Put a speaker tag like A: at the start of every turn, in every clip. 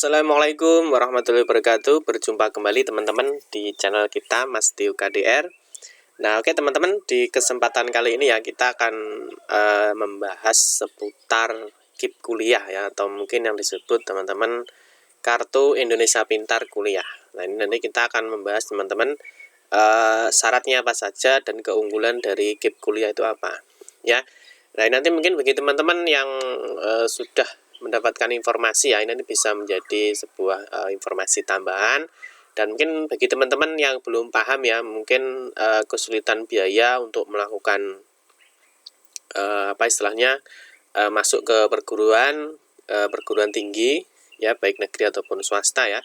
A: Assalamualaikum warahmatullahi wabarakatuh. Berjumpa kembali teman-teman di channel kita Mas Tio KDR. Nah, oke teman-teman, di kesempatan kali ini ya kita akan membahas seputar KIP kuliah ya, atau mungkin yang disebut teman-teman Kartu Indonesia Pintar Kuliah. Nah, ini nanti kita akan membahas teman-teman syaratnya apa saja dan keunggulan dari KIP kuliah itu apa ya. Nah, nanti mungkin bagi teman-teman yang sudah mendapatkan informasi ya, ini nanti bisa menjadi sebuah informasi tambahan. Dan mungkin bagi teman-teman yang belum paham ya, mungkin kesulitan biaya untuk melakukan masuk ke perguruan tinggi ya, baik negeri ataupun swasta ya.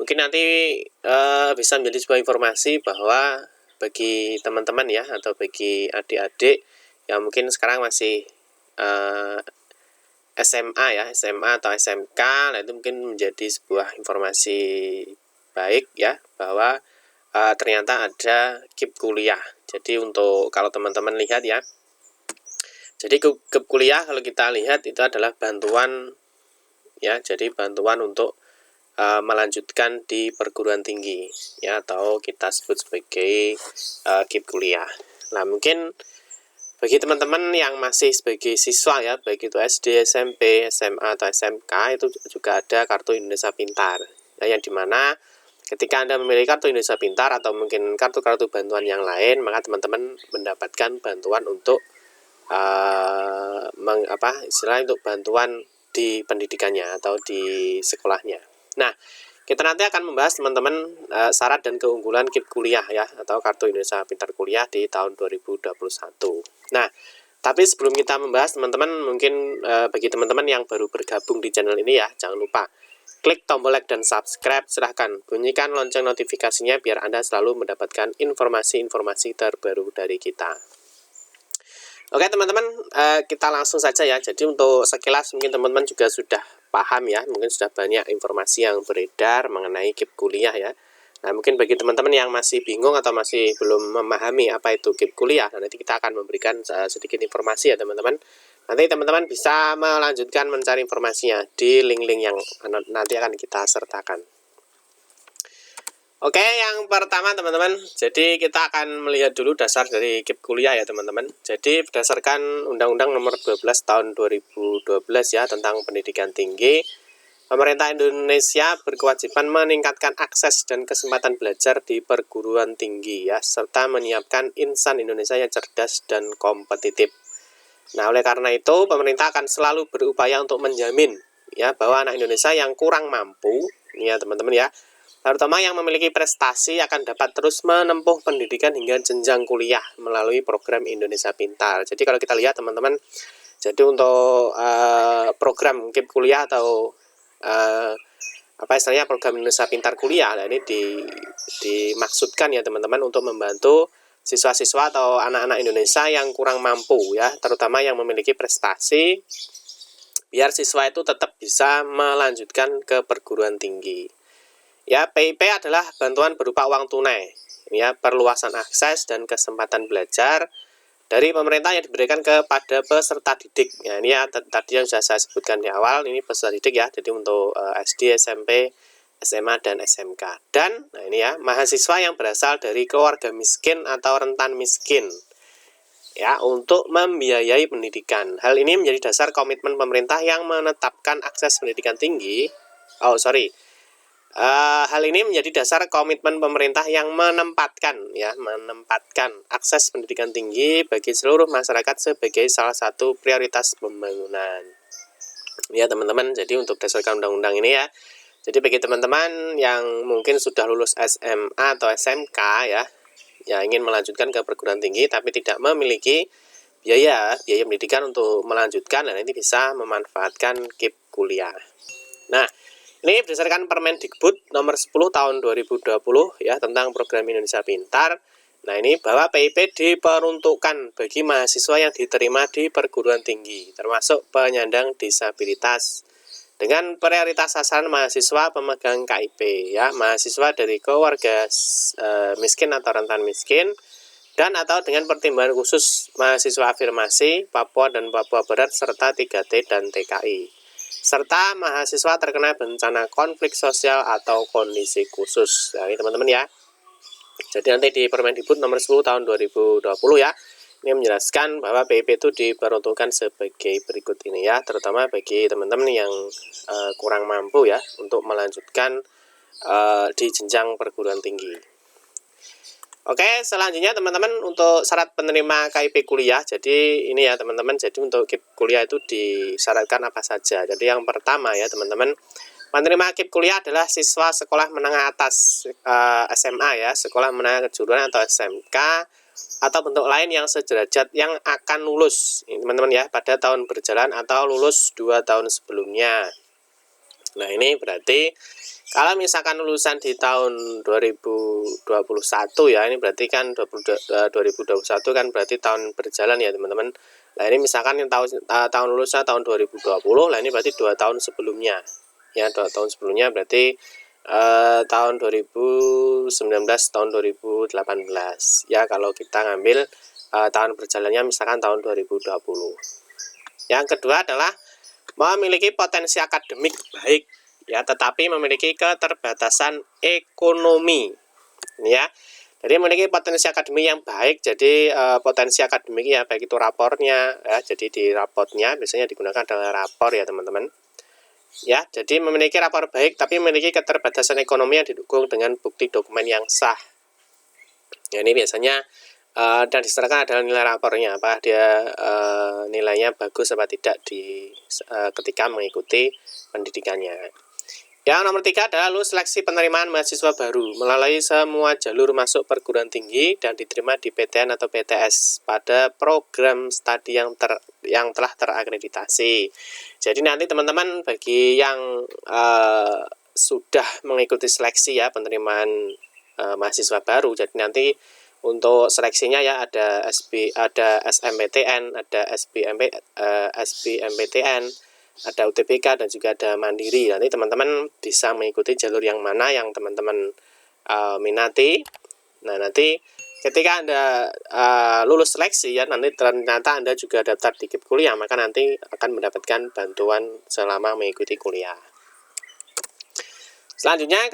A: Mungkin nanti bisa menjadi sebuah informasi bahwa bagi teman-teman ya, atau bagi adik-adik yang mungkin sekarang masih SMA atau SMK, nah itu mungkin menjadi sebuah informasi baik ya, bahwa ternyata ada KIP kuliah. Jadi untuk kalau teman-teman lihat ya, jadi KIP kuliah kalau kita lihat itu adalah bantuan ya, jadi bantuan untuk melanjutkan di perguruan tinggi ya, atau kita sebut sebagai KIP kuliah. Nah, mungkin bagi teman-teman yang masih sebagai siswa ya, baik itu SD, SMP, SMA, atau SMK, itu juga ada Kartu Indonesia Pintar. Nah, yang dimana ketika Anda memiliki Kartu Indonesia Pintar atau mungkin kartu-kartu bantuan yang lain, maka teman-teman mendapatkan bantuan untuk untuk bantuan di pendidikannya atau di sekolahnya. Nah, kita nanti akan membahas teman-teman syarat dan keunggulan KIP kuliah ya, atau Kartu Indonesia Pintar Kuliah di tahun 2021. Nah, tapi sebelum kita membahas teman-teman, mungkin bagi teman-teman yang baru bergabung di channel ini ya, jangan lupa klik tombol like dan subscribe, silahkan bunyikan lonceng notifikasinya biar Anda selalu mendapatkan informasi-informasi terbaru dari kita. Oke teman-teman, kita langsung saja ya. Jadi untuk sekilas mungkin teman-teman juga sudah paham ya, mungkin sudah banyak informasi yang beredar mengenai KIP kuliah ya. Nah, mungkin bagi teman-teman yang masih bingung atau masih belum memahami apa itu KIP kuliah, nanti kita akan memberikan sedikit informasi ya teman-teman. Nanti teman-teman bisa melanjutkan mencari informasinya di link-link yang nanti akan kita sertakan. Oke, yang pertama teman-teman, jadi kita akan melihat dulu dasar dari KIP kuliah ya teman-teman. Jadi berdasarkan Undang-Undang Nomor 12 Tahun 2012 ya, tentang pendidikan tinggi, pemerintah Indonesia berkewajiban meningkatkan akses dan kesempatan belajar di perguruan tinggi ya, serta menyiapkan insan Indonesia yang cerdas dan kompetitif. Nah, oleh karena itu pemerintah akan selalu berupaya untuk menjamin ya bahwa anak Indonesia yang kurang mampu, ini ya teman-teman ya, terutama yang memiliki prestasi akan dapat terus menempuh pendidikan hingga jenjang kuliah melalui program Indonesia Pintar. Jadi kalau kita lihat teman-teman, jadi untuk program KIP kuliah atau program Indonesia Pintar Kuliah, nah ini dimaksudkan ya teman-teman untuk membantu siswa-siswa atau anak-anak Indonesia yang kurang mampu ya, terutama yang memiliki prestasi, biar siswa itu tetap bisa melanjutkan ke perguruan tinggi. Ya, PIP adalah bantuan berupa uang tunai, ya, perluasan akses dan kesempatan belajar dari pemerintah yang diberikan kepada peserta didik. Ya, ini ya tadi yang sudah saya sebutkan di awal, ini peserta didik ya. Jadi untuk SD, SMP, SMA, dan SMK. Dan nah ini ya, mahasiswa yang berasal dari keluarga miskin atau rentan miskin ya, untuk membiayai pendidikan. Hal ini menjadi dasar komitmen pemerintah yang menetapkan akses pendidikan tinggi. Hal ini menjadi dasar komitmen pemerintah yang menempatkan akses pendidikan tinggi bagi seluruh masyarakat sebagai salah satu prioritas pembangunan. Ya teman-teman, jadi untuk berdasarkan undang-undang ini ya, jadi bagi teman-teman yang mungkin sudah lulus SMA atau SMK ya ingin melanjutkan ke perguruan tinggi tapi tidak memiliki biaya pendidikan untuk melanjutkan, dan ini bisa memanfaatkan KIP kuliah. Nah, ini berdasarkan Permendikbud nomor 10 tahun 2020 ya, tentang program Indonesia Pintar. Nah, ini bahwa PIP diperuntukkan bagi mahasiswa yang diterima di perguruan tinggi, termasuk penyandang disabilitas, dengan prioritas sasaran mahasiswa pemegang KIP ya, mahasiswa dari keluarga miskin atau rentan miskin, dan atau dengan pertimbangan khusus mahasiswa afirmasi Papua dan Papua Barat serta 3T dan TKI. serta mahasiswa terkena bencana konflik sosial atau kondisi khusus. Nah, ini teman-teman ya. Jadi nanti di Permendikbud nomor 10 tahun 2020 ya, ini menjelaskan bahwa PIP itu diperuntukkan sebagai berikut ini ya, terutama bagi teman-teman yang kurang mampu ya untuk melanjutkan di jenjang perguruan tinggi. Oke, selanjutnya teman-teman untuk syarat penerima KIP kuliah. Jadi ini ya teman-teman, jadi untuk KIP kuliah itu disyaratkan apa saja. Jadi yang pertama ya teman-teman, penerima KIP kuliah adalah siswa sekolah menengah atas SMA ya, sekolah menengah kejuruan atau SMK, atau bentuk lain yang sederajat yang akan lulus teman-teman ya pada tahun berjalan atau lulus 2 tahun sebelumnya. Nah ini berarti kalau misalkan lulusan di tahun 2021 ya, ini berarti kan 2021 kan berarti tahun berjalan ya teman-teman. Nah ini misalkan yang tahun lulusnya tahun 2020, nah ini berarti 2 tahun sebelumnya ya, 2 tahun sebelumnya berarti tahun 2019 tahun 2018 ya, kalau kita ngambil tahun berjalannya misalkan tahun 2020. Yang kedua adalah memiliki potensi akademik baik ya, tetapi memiliki keterbatasan ekonomi ya. Jadi memiliki potensi akademik yang baik, jadi potensi akademik ya baik itu rapornya ya, jadi di raportnya biasanya digunakan adalah rapor ya teman-teman ya. Jadi memiliki rapor baik tapi memiliki keterbatasan ekonomi yang didukung dengan bukti dokumen yang sah ya, ini biasanya dan diserahkan adalah nilai rapornya, apa dia nilainya bagus apa tidak di ketika mengikuti pendidikannya. Yang nomor 3 adalah lulus seleksi penerimaan mahasiswa baru melalui semua jalur masuk perguruan tinggi dan diterima di PTN atau PTS pada program studi yang telah terakreditasi. Jadi nanti teman-teman bagi yang sudah mengikuti seleksi ya penerimaan mahasiswa baru, jadi nanti untuk seleksinya ya ada SMPTN, ada SBMPTN, ada UTBK dan juga ada Mandiri. Nanti teman-teman bisa mengikuti jalur yang mana yang teman-teman minati. Nah nanti ketika Anda lulus seleksi ya, nanti ternyata Anda juga daftar di KIP kuliah, maka nanti akan mendapatkan bantuan selama mengikuti kuliah. Selanjutnya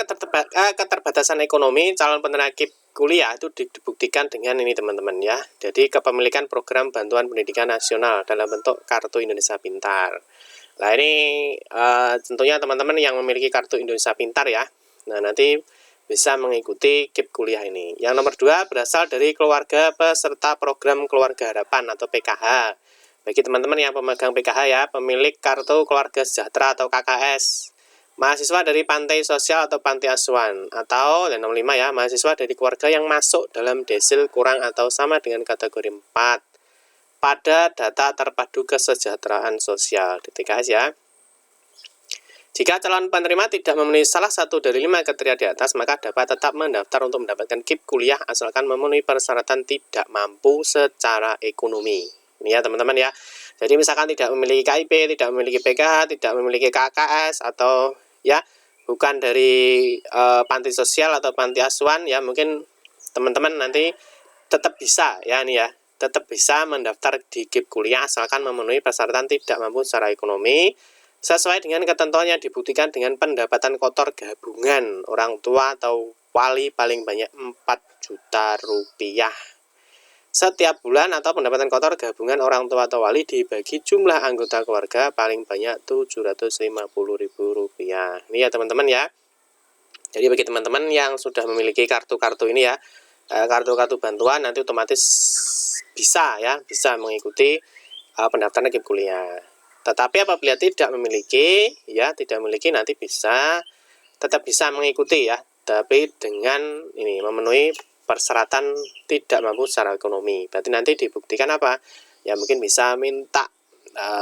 A: keterbatasan ekonomi calon penerima KIP kuliah itu dibuktikan dengan ini teman-teman ya. Jadi kepemilikan program bantuan pendidikan nasional dalam bentuk kartu Indonesia Pintar. Nah ini tentunya teman-teman yang memiliki kartu Indonesia Pintar ya. Nah nanti bisa mengikuti KIP kuliah ini. Yang nomor 2 berasal dari keluarga peserta program Keluarga Harapan atau PKH. Bagi teman-teman yang pemegang PKH ya, pemilik kartu Keluarga Sejahtera atau KKS. Mahasiswa dari pantai sosial atau panti asuhan, atau yang nomor 5 ya, mahasiswa dari keluarga yang masuk dalam desil kurang atau sama dengan kategori 4 pada data terpadu kesejahteraan sosial DTKS ya. Jika calon penerima tidak memenuhi salah satu dari 5 kriteria di atas, maka dapat tetap mendaftar untuk mendapatkan KIP kuliah asalkan memenuhi persyaratan tidak mampu secara ekonomi. Ini ya teman-teman ya. Jadi misalkan tidak memiliki KIP, tidak memiliki PKH, tidak memiliki KKS, atau ya bukan dari panti sosial atau panti asuhan ya, mungkin teman-teman nanti tetap bisa ya, nih ya, tetap bisa mendaftar di KIP kuliah asalkan memenuhi persyaratan tidak mampu secara ekonomi sesuai dengan ketentuan yang dibuktikan dengan pendapatan kotor gabungan orang tua atau wali paling banyak 4 juta rupiah setiap bulan, atau pendapatan kotor gabungan orang tua atau wali dibagi jumlah anggota keluarga paling banyak Rp750.000. Ini ya teman-teman ya. Jadi bagi teman-teman yang sudah memiliki kartu-kartu ini ya, kartu-kartu bantuan, nanti otomatis bisa ya, bisa mengikuti pendaftaran KIP kuliah. Tetapi apabila tidak memiliki ya, tidak memiliki nanti tetap bisa mengikuti ya, tapi dengan ini memenuhi persyaratan tidak mampu secara ekonomi. Berarti nanti dibuktikan apa? Ya mungkin bisa minta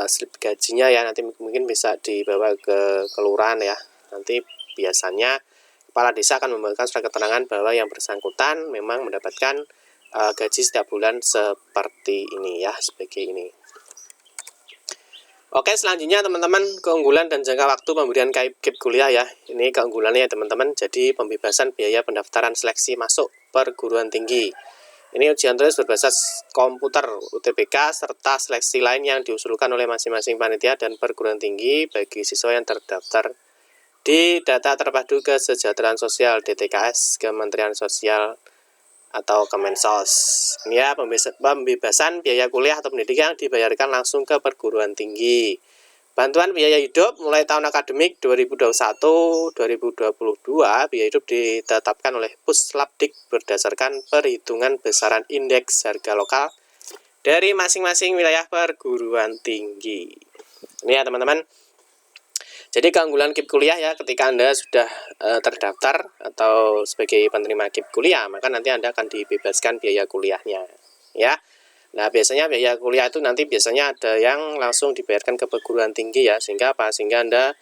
A: slip gajinya ya, nanti mungkin bisa dibawa ke kelurahan ya. Nanti biasanya kepala desa akan membagikan surat keterangan bahwa yang bersangkutan memang mendapatkan gaji setiap bulan seperti ini ya, sebagai ini. Oke, selanjutnya teman-teman, keunggulan dan jangka waktu pemberian KIP kuliah ya. Ini keunggulannya ya teman-teman, jadi pembebasan biaya pendaftaran seleksi masuk perguruan tinggi. Ini ujian tulis berbasis komputer UTBK serta seleksi lain yang diusulkan oleh masing-masing panitia dan perguruan tinggi bagi siswa yang terdaftar di Data Terpadu Kesejahteraan Sosial DTKS Kementerian Sosial atau Kemensos. Ini ya, pembebasan biaya kuliah atau pendidikan yang dibayarkan langsung ke perguruan tinggi. Bantuan biaya hidup mulai tahun akademik 2021-2022, biaya hidup ditetapkan oleh Puslapdik berdasarkan perhitungan besaran indeks harga lokal dari masing-masing wilayah perguruan tinggi. Ini ya teman-teman. Jadi keunggulan KIP kuliah ya, ketika Anda sudah terdaftar atau sebagai penerima KIP kuliah, maka nanti Anda akan dibebaskan biaya kuliahnya. Ya. Nah, biasanya biaya kuliah itu nanti biasanya ada yang langsung dibayarkan ke perguruan tinggi ya, sehingga apa? Sehingga Anda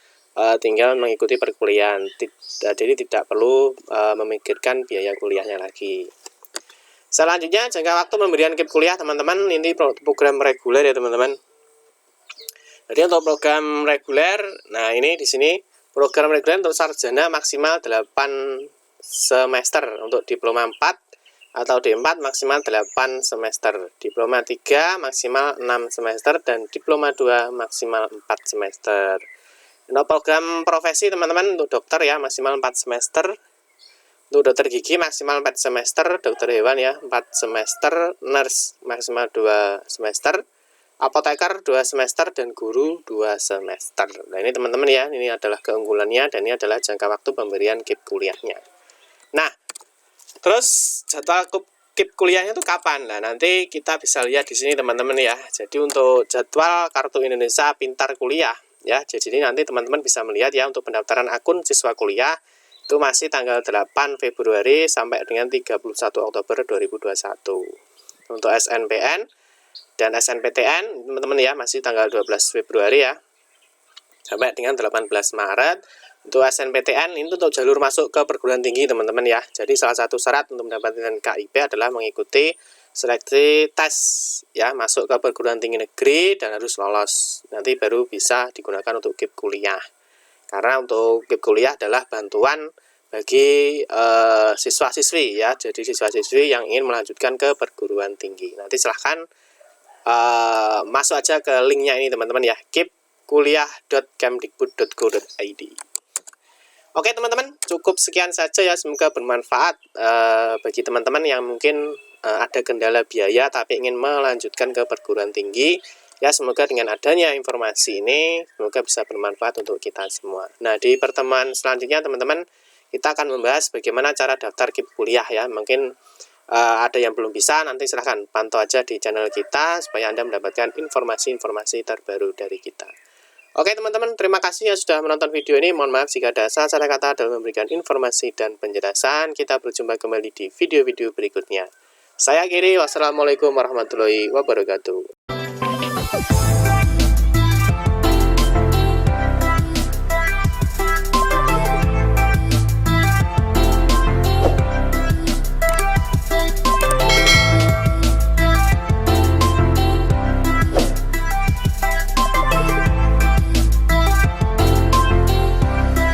A: tinggal mengikuti perkuliahan. Jadi tidak perlu memikirkan biaya kuliahnya lagi. Selanjutnya, jangka waktu pemberian KIP kuliah, teman-teman, ini program reguler ya, teman-teman. Jadi untuk program reguler, nah ini di sini program reguler untuk sarjana maksimal 8 semester, untuk diploma 4 atau D4 maksimal 8 semester, diploma 3 maksimal 6 semester, dan diploma 2 maksimal 4 semester. Untuk program profesi teman-teman, untuk dokter ya maksimal 4 semester, untuk dokter gigi maksimal 4 semester, dokter hewan ya 4 semester, nurse maksimal 2 semester, apoteker 2 semester, dan guru 2 semester. Nah ini teman-teman ya, ini adalah keunggulannya dan ini adalah jangka waktu pemberian KIP kuliahnya. Nah, terus jadwal KIP kuliahnya itu kapan? Nah, nanti kita bisa lihat di sini teman-teman ya. Jadi untuk jadwal Kartu Indonesia Pintar Kuliah ya. Jadi nanti teman-teman bisa melihat ya, untuk pendaftaran akun siswa kuliah itu masih tanggal 8 Februari sampai dengan 31 Oktober 2021. Untuk SNPN dan SNPTN teman-teman ya masih tanggal 12 Februari ya sampai dengan 18 Maret. Untuk SNPTN ini untuk jalur masuk ke perguruan tinggi teman-teman ya. Jadi salah satu syarat untuk mendapatkan KIP adalah mengikuti seleksi tes ya, masuk ke perguruan tinggi negeri dan harus lolos. Nanti baru bisa digunakan untuk KIP kuliah. Karena untuk KIP kuliah adalah bantuan bagi siswa-siswi ya. Jadi siswa-siswi yang ingin melanjutkan ke perguruan tinggi. Nanti silahkan masuk aja ke linknya ini teman-teman ya, kipkuliah.kemdikbud.go.id. Oke teman-teman, cukup sekian saja ya, semoga bermanfaat bagi teman-teman yang mungkin ada kendala biaya tapi ingin melanjutkan ke perguruan tinggi. Ya, semoga dengan adanya informasi ini, semoga bisa bermanfaat untuk kita semua. Nah, di pertemuan selanjutnya teman-teman, kita akan membahas bagaimana cara daftar KIP kuliah ya. Mungkin ada yang belum bisa, nanti silahkan pantau aja di channel kita, supaya Anda mendapatkan informasi-informasi terbaru dari kita. Oke teman-teman, terima kasih yang sudah menonton video ini. Mohon maaf jika ada salah kata dalam memberikan informasi dan penjelasan. Kita berjumpa kembali di video-video berikutnya. Saya Giri, wassalamualaikum warahmatullahi wabarakatuh.